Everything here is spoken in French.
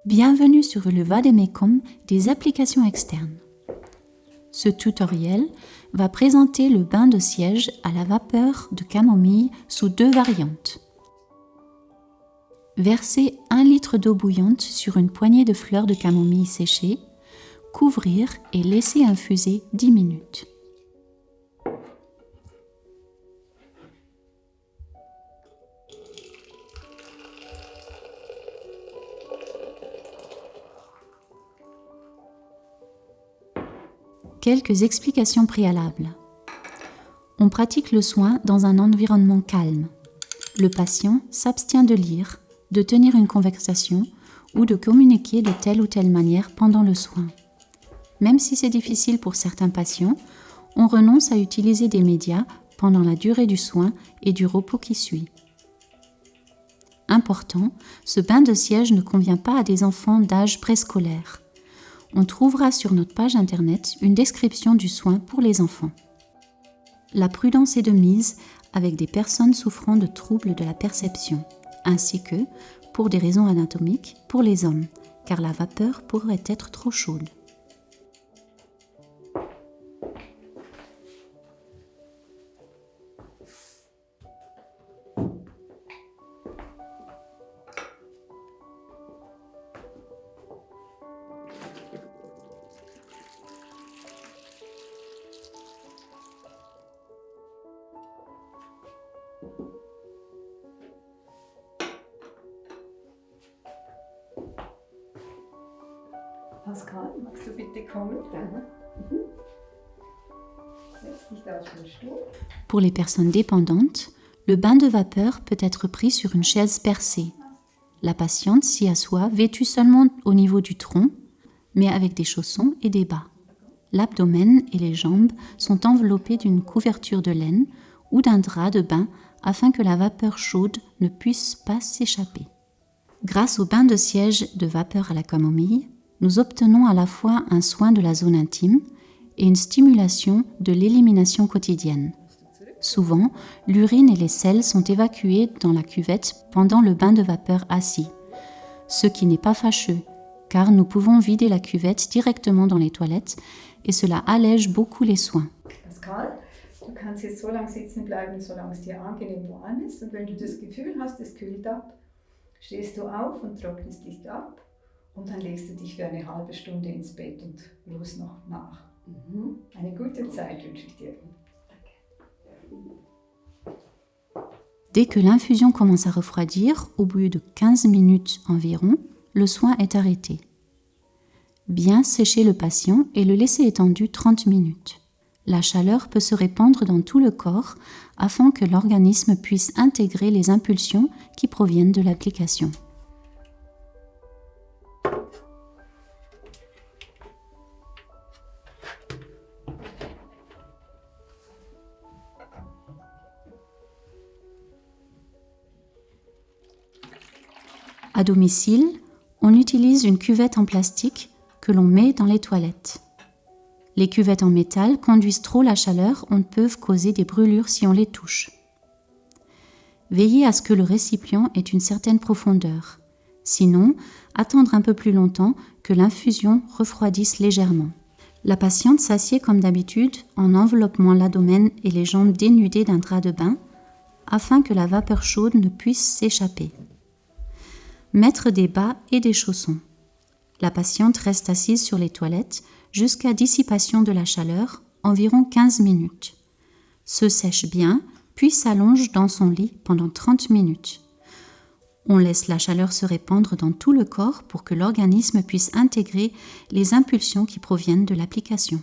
Bienvenue sur le Vademecum des applications externes. Ce tutoriel va présenter le bain de siège à la vapeur de camomille sous 2 variantes. Verser 1 litre d'eau bouillante sur une poignée de fleurs de camomille séchées, couvrir et laisser infuser 10 minutes. Quelques explications préalables. On pratique le soin dans un environnement calme. Le patient s'abstient de lire, de tenir une conversation ou de communiquer de telle ou telle manière pendant le soin. Même si c'est difficile pour certains patients, on renonce à utiliser des médias pendant la durée du soin et du repos qui suit. Important, ce bain de siège ne convient pas à des enfants d'âge préscolaire. On trouvera sur notre page internet une description du soin pour les enfants. La prudence est de mise avec des personnes souffrant de troubles de la perception, ainsi que, pour des raisons anatomiques, pour les hommes, car la vapeur pourrait être trop chaude. Pascal, magst du bitte kommen? Setz dich da auf den Stuhl. Pour les personnes dépendantes, le bain de vapeur peut être pris sur une chaise percée. La patiente s'y assoit vêtue seulement au niveau du tronc, mais avec des chaussons et des bas. L'abdomen et les jambes sont enveloppés d'une couverture de laine ou d'un drap de bain afin que la vapeur chaude ne puisse pas s'échapper. Grâce au bain de siège de vapeur à la camomille, nous obtenons à la fois un soin de la zone intime et une stimulation de l'élimination quotidienne. Souvent, l'urine et les selles sont évacués dans la cuvette pendant le bain de vapeur assis, ce qui n'est pas fâcheux, car nous pouvons vider la cuvette directement dans les toilettes et cela allège beaucoup les soins. Pascal, du kannst jetzt so lange sitzen bleiben, solange es dir angenehm warm ist. Und wenn du das Gefühl hast, es kühlt ab, stehst du auf und trocknest dich ab. Und dann legst du dich für eine halbe Stunde ins Bett und ruhst noch nach. Eine gute Zeit wünsche ich dir. Dès que l'infusion commence à refroidir, au bout de 15 minutes environ, le soin est arrêté. Bien sécher le patient et le laisser étendu 30 minutes. La chaleur peut se répandre dans tout le corps afin que l'organisme puisse intégrer les impulsions qui proviennent de l'application. À domicile, on utilise une cuvette en plastique que l'on met dans les toilettes. Les cuvettes en métal conduisent trop la chaleur, on peuvent causer des brûlures si on les touche. Veillez à ce que le récipient ait une certaine profondeur. Sinon, attendre un peu plus longtemps que l'infusion refroidisse légèrement. La patiente s'assied comme d'habitude en enveloppant l'abdomen et les jambes dénudées d'un drap de bain afin que la vapeur chaude ne puisse s'échapper. Mettre des bas et des chaussons. La patiente reste assise sur les toilettes jusqu'à dissipation de la chaleur, environ 15 minutes. Se sèche bien, puis s'allonge dans son lit pendant 30 minutes. On laisse la chaleur se répandre dans tout le corps pour que l'organisme puisse intégrer les impulsions qui proviennent de l'application.